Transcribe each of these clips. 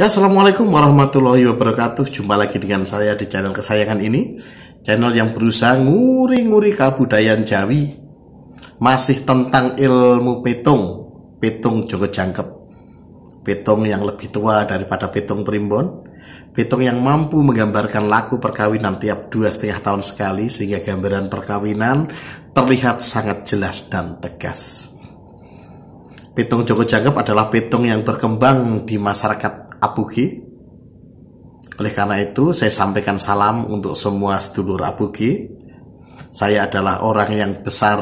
Ya, assalamualaikum warahmatullahi wabarakatuh. Jumpa lagi dengan saya di channel kesayangan ini, channel yang berusaha nguri-nguri kabudayaan Jawi, masih tentang ilmu petung Jonggo Jangkep, petung yang lebih tua daripada petung primbon, petung yang mampu menggambarkan laku perkawinan tiap 2,5 tahun sekali, sehingga gambaran perkawinan terlihat sangat jelas dan tegas. Petung Jonggo Jangkep adalah petung yang berkembang di masyarakat Abuge. Oleh karena itu, saya sampaikan salam untuk semua sedulur Abuge. Saya adalah orang yang besar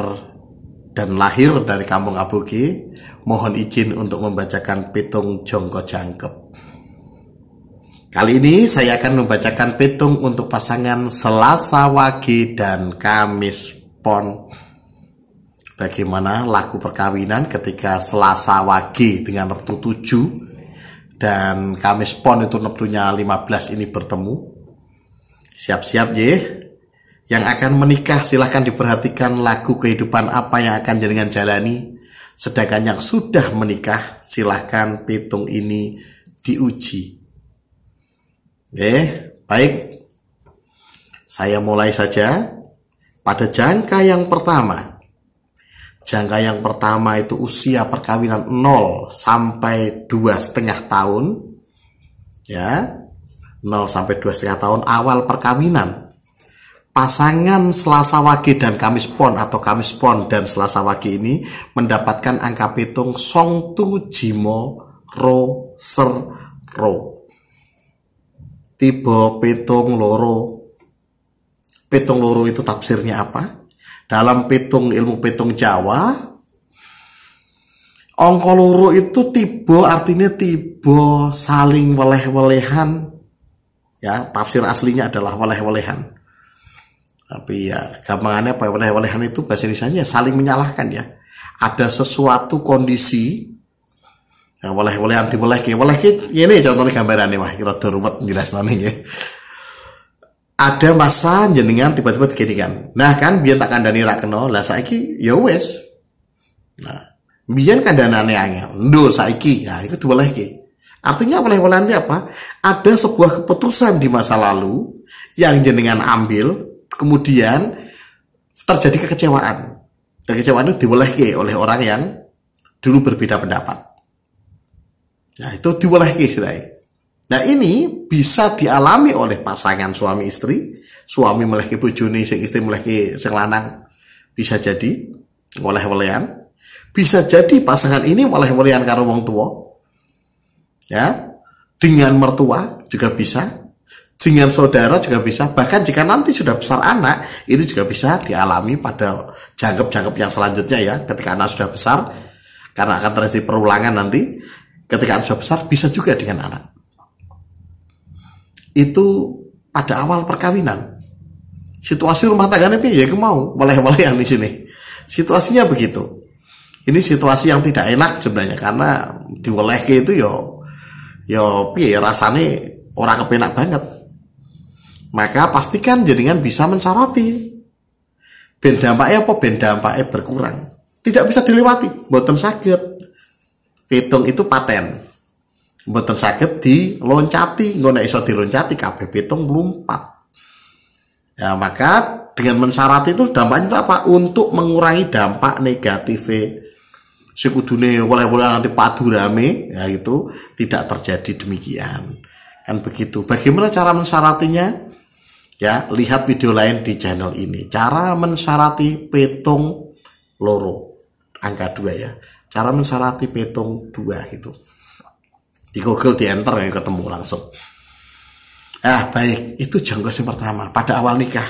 dan lahir dari kampung Abuge. Mohon izin untuk membacakan petung Jonggo Jangkep. Kali ini saya akan membacakan petung untuk pasangan Selasa Wage dan Kamis Pon. Bagaimana laku perkawinan ketika Selasa Wage dengan Retu 7 dan Kamis Pon itu neptunya 15 ini bertemu. Siap-siap ye. Yang akan menikah silahkan diperhatikan lagu kehidupan apa yang akan jenengan jalani. Sedangkan yang sudah menikah silahkan petung ini diuji. Baik. Saya mulai saja pada jangka yang pertama. Jangka yang pertama itu usia perkawinan 0 sampai 2,5 tahun. Ya, 0 sampai 2,5 tahun awal perkawinan. Pasangan Selasa Wage dan Kamis Pon atau Kamis Pon dan Selasa Wage ini mendapatkan angka petung Songtu Jimo Ro Ser Ro. Tiba petung loro. Petung loro itu tafsirnya apa? Dalam ilmu petung Jawa, angka loro itu tiba artinya tiba saling weleh-welehan. Ya, tafsir aslinya adalah weleh-welehan. Tapi ya, gampangannya apa weleh-welehan itu bahasa Indonesianya saling menyalahkan ya. Ada sesuatu kondisi yang weleh-welehan diwelehke. Welehke ini contohnya gambarannya wah kira ruwet jelasane ya. Ada masa jenengan tiba-tiba diginikan. Nah kan biar tak kandani ra kena, lah saiki ya wis. Nah, biyen kandanane angel. Ndur saiki, ya itu diwelehke. Artinya weleh-welehan itu apa? Ada sebuah keputusan di masa lalu yang jenengan ambil, kemudian terjadi kekecewaan. Kekecewaan itu diwelehke oleh orang yang dulu berbeda pendapat. Nah, itu diwelehke istilahnya. Nah, ini bisa dialami oleh pasangan suami istri, suami melehke bojone, sing istri melehke sing lanang. Bisa jadi weleh-welehan. Bisa jadi pasangan ini weleh-welehan karo wong tua. Ya, dengan mertua juga bisa. Dengan saudara juga bisa. Bahkan jika nanti sudah besar anak, ini juga bisa dialami pada jangkep-jangkep yang selanjutnya ya. Ketika anak sudah besar, karena akan terjadi perulangan nanti. Ketika anak sudah besar, bisa juga dengan anak. Itu pada awal perkawinan. Situasi rumah tangganya piye ya mau weleh-welehan di sini. Situasinya begitu. Ini situasi yang tidak enak sebenarnya karena diwelehke itu yo piye rasane orang kepenak banget. Maka pastikan jenengan bisa mensoroti. Ben dampaknya apa? Ben dampaknya berkurang. Tidak bisa dilewati, mboten saged. Petung itu paten. Mboten saged diloncati, engko nek iso diloncati kabeh petung mlumpat. Ya, maka dengan mensyarat itu dampaknya itu apa? Untuk mengurangi dampak negatif. Sekudune weleh-welehan nanti padu rame, ya itu tidak terjadi demikian. Kan begitu. Bagaimana cara mensyaratinya? Ya, lihat video lain di channel ini. Cara mensyarati petung loro. Angka 2 ya. Cara mensyarati petung 2 itu. Di Google di enter ya ketemu langsung. Baik, itu jangka yang pertama pada awal nikah.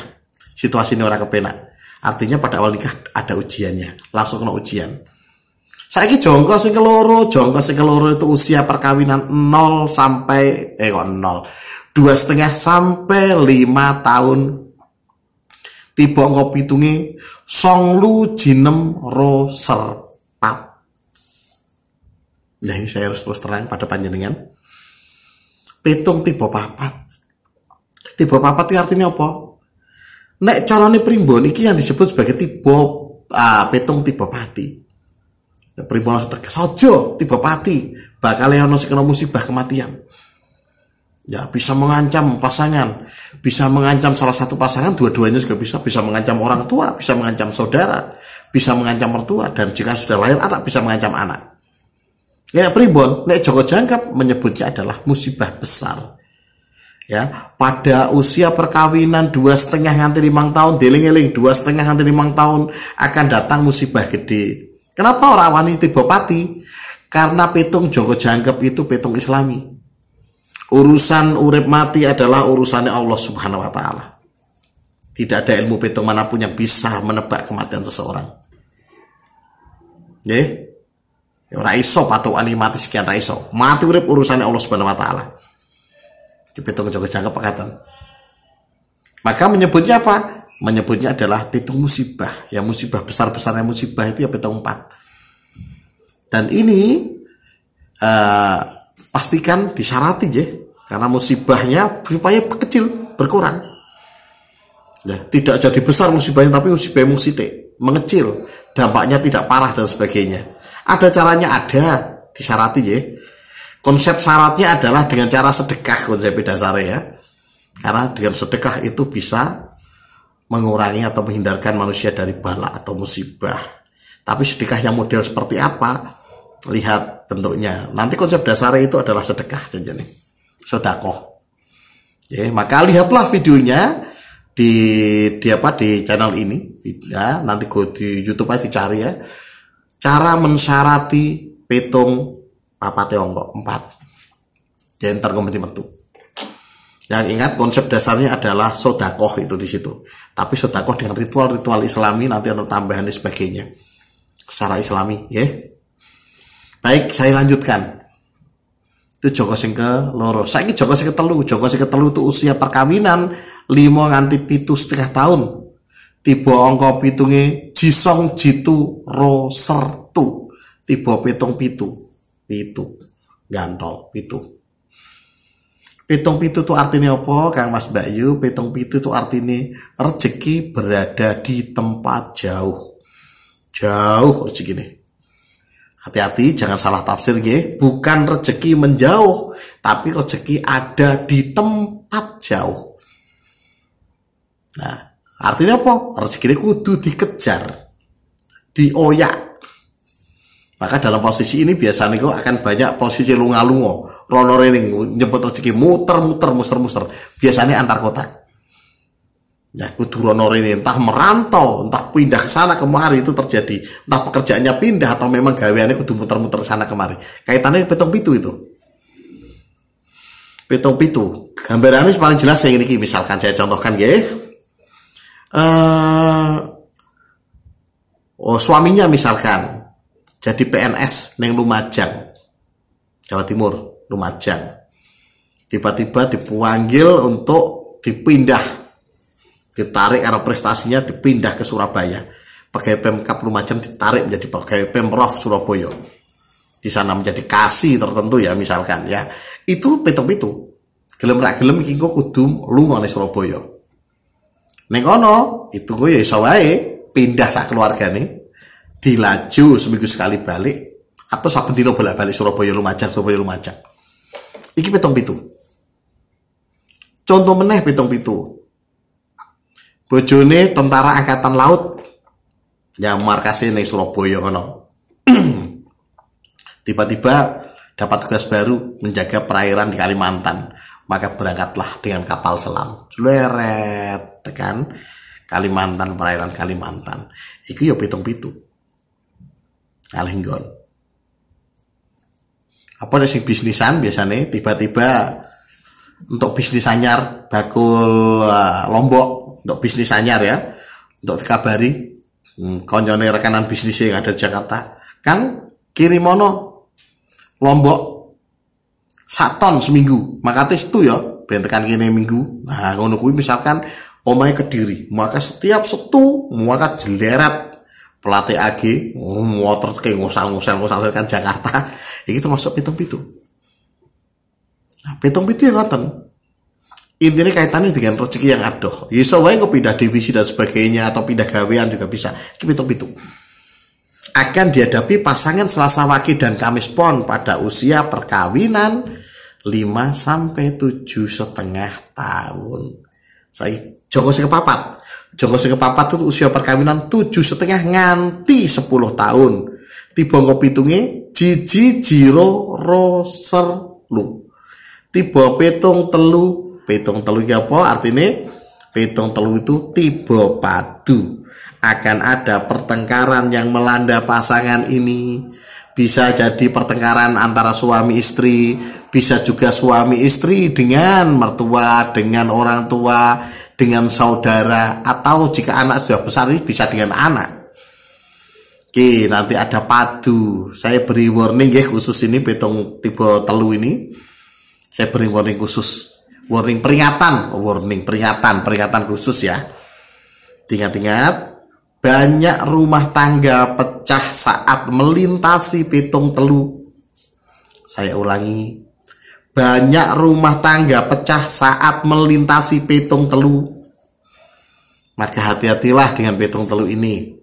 Situasi ini orang kepenak. Artinya pada awal nikah ada ujiannya, langsung kena ujian. Saiki jangka sing keloro itu usia perkawinan 0 sampai 0. 2,5 sampai 5 tahun. Tiba ngopi tunge Songlu Jinem Ro Serpat. Nah, ini saya harus terus terang pada panjenengan. Petung tiba papat. Tiba papat itu artinya apa? Nek carane primbon iki yang disebut sebagai tiba petung tiba pati. Primbon langsung tegas aja tiba pati, bakal ono sing kena musibah kematian. Ya, bisa mengancam pasangan, bisa mengancam salah satu pasangan, dua-duanya juga bisa mengancam orang tua, bisa mengancam saudara, bisa mengancam mertua, dan jika sudah lahir anak bisa mengancam anak. Ya, pribon, nek Joko Jangkep menyebutnya adalah musibah besar. Ya, pada usia perkawinan 2,5 nganti 5 tahun, deling-eling 2,5 nganti 5 tahun akan datang musibah gede. Kenapa orang wani tiba pati? Karena petung Joko Jangkep itu petung Islami. Urusan urip mati adalah urusannya Allah Subhanahu wa Ta'ala. Tidak ada ilmu petung manapun yang bisa menebak kematian seseorang. Ya, ora iso patokan mati sekian ra iso. Mati urip urusannya Allah Subhanahu wa Ta'ala. Di petung Joko Jangkep pakatan. Maka menyebutnya apa? Menyebutnya adalah petung musibah. Ya, musibah besar-besarnya musibah itu ya petung 4. Dan ini pastikan disyarati ya, karena musibahnya supaya kecil, berkurang. Ya, tidak jadi besar musibahnya, tapi musibahnya mengecil, dampaknya tidak parah dan sebagainya. Ada caranya, ada disyarati ya. Konsep syaratnya adalah dengan cara sedekah, konsep dasarnya ya. Karena dengan sedekah itu bisa mengurangi atau menghindarkan manusia dari bala atau musibah. Tapi sedekah yang model seperti apa? Lihat bentuknya. Nanti konsep dasarnya itu adalah sedekah, jadi sedekah. Ya, maka lihatlah videonya di channel ini. Ya, nanti di YouTube aja dicari ya. Cara mensyarati petung papate ongkok 4. Jadi ntar kompeti metu. Yang ingat konsep dasarnya adalah sedekah itu di situ. Tapi sedekah dengan ritual-ritual Islami, nanti ada tambahan dan sebagainya. Secara Islami, ya. Baik, saya lanjutkan. Itu Joko sing ke loro. Saiki Joko sing ketelu. Joko sing ketelu itu usia perkawinan 5 nganti 7,5 tahun. Tiba angka pitunge jisong jitu ro sertu. Tiba pitung pitu. Pitu. Gantol pitu. Pitung pitu itu artinya apa, Kang Mas Bayu? Pitung pitu itu artinya rezeki berada di tempat jauh. Jauh rezeki nih. Hati-hati, jangan salah tafsir ya. Bukan rezeki menjauh, tapi rezeki ada di tempat jauh. Nah, artinya apa? Rezeki ini kudu dikejar, dioyak. Maka dalam posisi ini biasanya kok akan banyak posisi lunga-lungo, rono rening nyebut rezeki muter-muter. Biasanya antar kota. Ya, kudu rono ini entah merantau, entah pindah ke sana kemari itu terjadi. Entah pekerjaannya pindah atau memang gaweannya kudu muter-muter ke sana kemari. Kaitannya petung pitu itu. Petung pitu. Gambarannya paling jelas yang ini misalkan saya contohkan ya. Suaminya misalkan jadi PNS neng Lumajang, Jawa Timur, Lumajang. Tiba-tiba dipanggil untuk dipindah, ditarik karena prestasinya dipindah ke Surabaya. Pegawai Pemkab Lumajang ditarik menjadi pegawai Pemprov Surabaya. Di sana menjadi kasih tertentu ya misalkan ya. Itu pitung-pitung. Gelem ra gelem iki kok kudu lunga ning Surabaya. Ning kono itu gue ya iso wae pindah sak keluargane, dilaju seminggu sekali balik atau saben dina bolak-balik Surabaya Lumajang. Iki pitung-pitung. Contoh meneh pitung-pitung. Bojone tentara angkatan laut yang markasnya di Surabaya kono. Tiba-tiba dapat tugas baru menjaga perairan di Kalimantan. Maka berangkatlah dengan kapal selam. Leret tekan Kalimantan, perairan Kalimantan. Iku ya pitung-pitung. Alinggon. Apa sing bisnisan biasanya tiba-tiba untuk bisnis anyar bakul Lombok. Untuk bisnis anyar ya, untuk dikabari konjone rekanan bisnis yang ada di Jakarta, Kang kirimono Lombok 1 ton seminggu, maka tes itu ya bentekan kene minggu. Nah ngono kuwi misalkan omahe Kediri, maka setiap Setu maka jeleret pelatih AG motor ke ngusal kan Jakarta. Iki termasuk pitung-pitung. Nah pitung-pitung ya ngoten. Intinya kaitannya dengan rezeki yang adoh. Ya so wae pindah divisi dan sebagainya atau pindah gawean juga bisa. Pitung-pitung. Akan dihadapi pasangan Selasa Wage dan Kamis Pon pada usia perkawinan 5 sampai 7,5 tahun. Saya Joko sing kepapat. Joko sing kepapat itu usia perkawinan 7,5 nganti 10 tahun. Tiba ngopitunge jiji jiro roserlu. Tiba petung telu iki apa artine? Petung telu itu tiba padu. Akan ada pertengkaran yang melanda pasangan ini. Bisa jadi pertengkaran antara suami istri, bisa juga suami istri dengan mertua, dengan orang tua, dengan saudara, atau jika anak sudah besar ini bisa dengan anak. Oke, nanti ada padu. Saya beri warning ya khusus ini petung tiba telu ini. Saya beri warning khusus. Warning peringatan khusus ya. Ingat-ingat, banyak rumah tangga pecah saat melintasi petung telu. Saya ulangi, banyak rumah tangga pecah saat melintasi petung telu. Maka hati-hatilah dengan petung telu ini.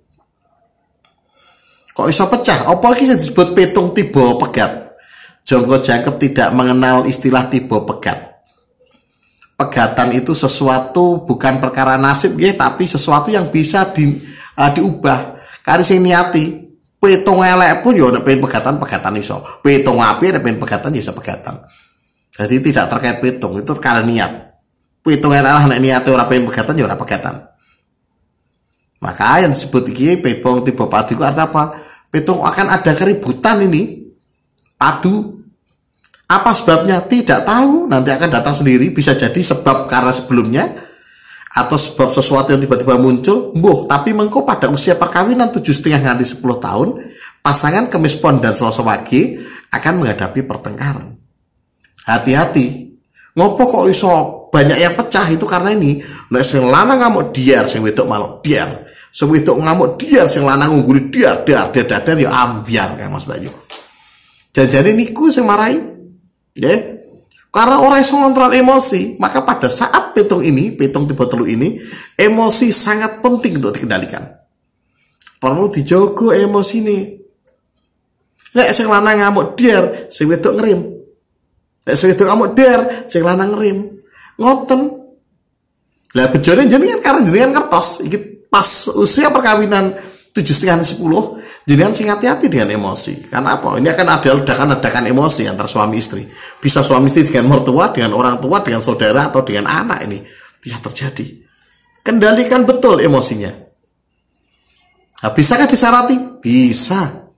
Kok iso pecah? Apa iki disebut petung tiba pegat? Jongko jangkep tidak mengenal istilah tiba pegat. Pegatan itu sesuatu bukan perkara nasib ya, tapi sesuatu yang bisa diubah. Kari sing niati petung elek pun ya udah pengen pegatan iso. Petung api ada pengen pegatan ya iso pegatan. Jadi tidak terkait petung, itu karena niat. Petung elek nek niate ora pengen pegatan ya ora pegatan. Maka yang disebut iki petung tiba padu artinya apa? Petung akan ada keributan ini. Padu. Apa sebabnya? Tidak tahu, nanti akan datang sendiri. Bisa jadi sebab karena sebelumnya, atau sebab sesuatu yang tiba-tiba muncul. Tapi mengko pada usia perkawinan 7,5 nganti 10 tahun, pasangan Kemis Pon dan Selasa Wage akan menghadapi pertengkaran. Hati-hati. Ngopo kok iso banyak yang pecah itu karena ini. Nek sing lanang ngamuk diar, sing wedok malah diar. Sing wedok ngamuk diar, sing lanang ngungguli diar ya ambiar kan Mas Bayu. Janjane niku sing marai. Ya, karena orang yang mengontrol emosi, maka pada saat petung tiba telu ini, emosi sangat penting untuk dikendalikan. Perlu dijogo emosi ini. Nek sing lanang ngamuk diar, sing wedok ngerim. Nek sing wedok ngamuk diar, sing lanang ngerim. Ngoten. Lah bejone jenengan karena jenengan kertos, iki pas usia perkawinan 7,5 10, jenengan sing hati-hati dengan emosi. Karena apa? Ini akan ada ledakan-ledakan emosi antar suami istri. Bisa suami istri dengan mertua, dengan orang tua, dengan saudara, atau dengan anak ini. Bisa terjadi. Kendalikan betul emosinya. Nah, bisakah disarati? Bisa.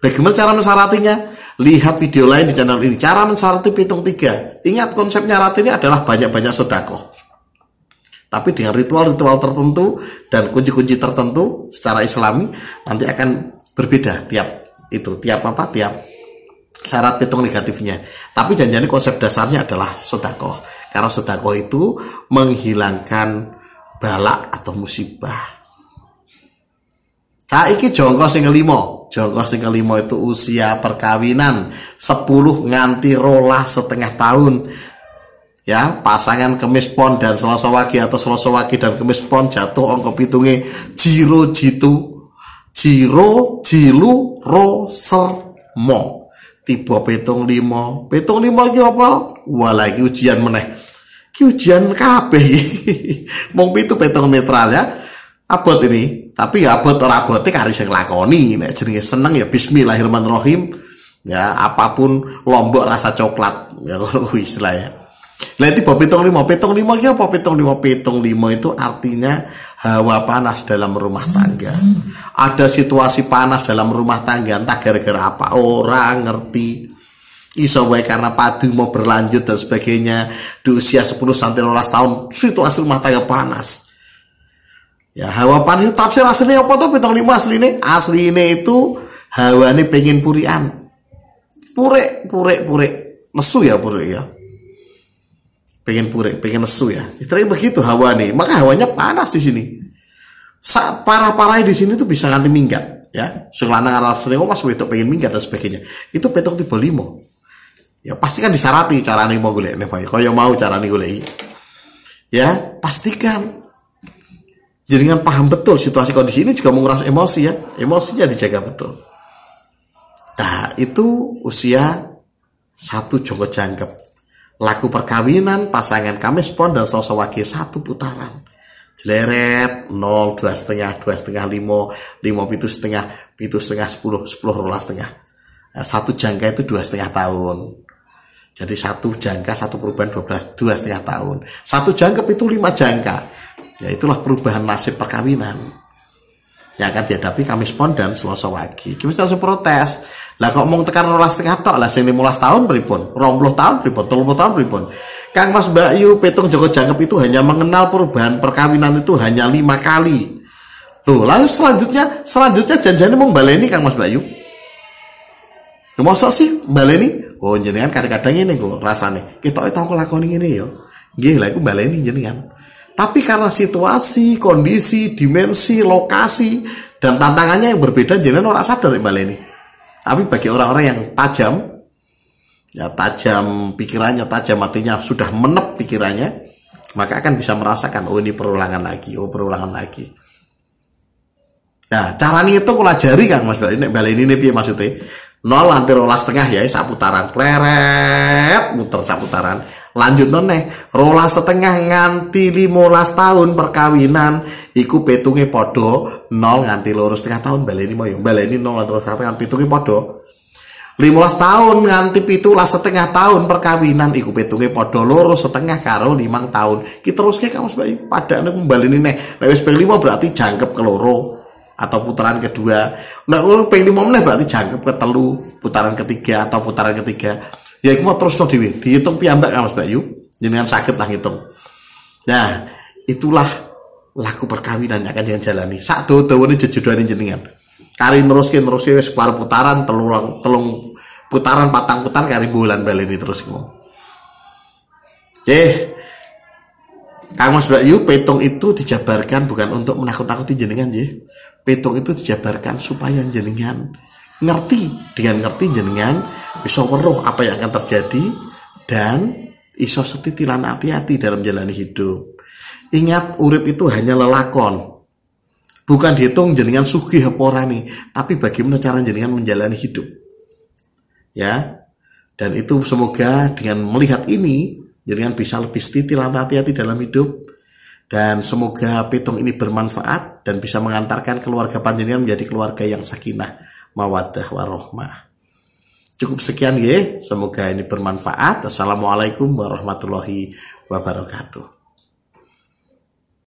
Bagaimana cara mensaratinya? Lihat video lain di channel ini. Cara mensarati pitung 3. Ingat konsep nyarat ini adalah banyak-banyak sedekah. Tapi dengan ritual-ritual tertentu dan kunci-kunci tertentu secara Islami nanti akan berbeda tiap syarat pitung negatifnya. Tapi janjinya konsep dasarnya adalah sedekah. Karena sedekah itu menghilangkan bala atau musibah. Saiki jongko sing kelima. Jongko sing kelima itu usia perkawinan 10 nganti 12,5 tahun. Ya, pasangan Kemis Pon dan Selasa Wage atau Selasa Wage dan Kemis Pon jatuh angka pitunge jiro jilu rosermo. Tiba petung limo iki apa? Wala iki ujian meneh. Ki ujian kabeh. Mong pitu petung netral ya. Abot ini, tapi ya abot ora abote kari sing lakoni. Nek jenenge seneng ya bismillahirrahmanirrahim. Ya, apapun lombok rasa coklat. Ya ngono istilahnya. Lah itu petung limo iki apa? Petung limo itu artinya hawa panas dalam rumah tangga. Ada situasi panas dalam rumah tangga, entah gara-gara apa, orang ngerti. Iso wae karena padu mau berlanjut dan sebagainya. Di usia 10 sampai 12 tahun situasi rumah tangga panas. Ya, hawa panas itu tafsir aslinya apa tuh petung limo aslinya? Aslinya itu hawane pengen purian. Pure. Nesu ya pure ya. Pengen nesu ya. Istilahnya begitu hawa nih. Maka hawanya panas di sini. Parah-parahnya di sini tuh bisa nganti minggat ya. Sing lanang aras sering Mas wedok pengen minggat dan sebagainya. Itu petung tiba limo. Ya pastikan disarati carane mau golek nek kaya mau carane golek. Ya, pastikan. Jaringan paham betul situasi kondisi ini juga menguras emosi ya. Emosinya dijaga betul. Nah, itu usia 1 jongko jangkep. Laku perkawinan pasangan Kamis Pon dan Selasa Wage 1 putaran. Jeleret 0, 2,5, 2,5, 5, 5 pitu setengah, 10, 10 setengah. 1 jangka itu 2,5 tahun. Jadi 1 jangka 1 perubahan 2,5 tahun. 1 jangkep itu 5 jangka. Ya itulah perubahan nasib perkawinan yang akan dihadapi Kamis Pon dan Selasa Wage. Kita langsung protes. Lah kok mau tekan 12,5 tok, lah sing 15 tahun pripun? 20 tahun pripun? 30 tahun pripun? Kang Mas Mbak Yu, petung joko jangkep itu hanya mengenal perubahan perkawinan itu hanya 5 kali. Loh, lalu selanjutnya janjiannya mau baleni Kang Mas Mbak Yu. Mosok sih baleni? Oh, jenengan kadang-kadang ini kok rasane. Kita tahu kelakon ini ya. Nggih, lah iku baleni jenengan. Tapi karena situasi, kondisi, dimensi, lokasi, dan tantangannya yang berbeda, jenengan orang sadar Mbak Leni. Tapi bagi orang-orang yang tajam, ya tajam pikirannya, tajam hatinya, sudah menep pikirannya, maka akan bisa merasakan, oh ini perulangan lagi, oh perulangan lagi. Nah, caranya itu kula jari Kang Mas Mbak Leni ini piye maksudnya? 0 nanti 12,5 ya, saputaran, kleret, muter saputaran. Lanjut noneh, 12,5 nganti 15 tahun perkawinan iku petunge podo 0 nganti 2,5 tahun. Baleni moyo, baleni 0 nganti 2,5 tahun petunge podo 15 tahun nganti 17,5 tahun perkawinan iku petunge podo 2,5 karo 5 tahun. Ki teruske Kang Mas Bayu padane baleni neh. Nek wis ping 5 berarti jangkep ke loro atau putaran kedua. Nek ping 5 meneh berarti jangkep ke telu, putaran ketiga atau putaran ketiga. Ya iku mau terus no dhewe, dihitung piyambak Kang Mas Bayu, jenengan saged lah ngitung. Nah, itulah laku perkawinan yang akan jangan jalani. Sak dawa-dawane jejodohane jenengan. Kari neruske wis separo putaran, telung putaran, patang putaran kari bulan baleni terus ngono. Kang Mas Bayu, petung itu dijabarkan bukan untuk menakut-nakuti jenengan nggih. Petung itu dijabarkan supaya jenengan ngerti, dengan ngerti jenengan iso weruh apa yang akan terjadi dan iso setitilan hati-hati dalam menjalani hidup. Ingat, urip itu hanya lelakon, bukan dihitung jenengan sugih apa ora nih, tapi bagaimana cara jenengan menjalani hidup ya. Dan itu semoga dengan melihat ini jenengan bisa lebih setitilan hati-hati dalam hidup, dan semoga petung ini bermanfaat dan bisa mengantarkan keluarga panjenengan menjadi keluarga yang sakinah mawaddah warohmah. Cukup sekian ya, semoga ini bermanfaat. Assalamualaikum warahmatullahi wabarakatuh.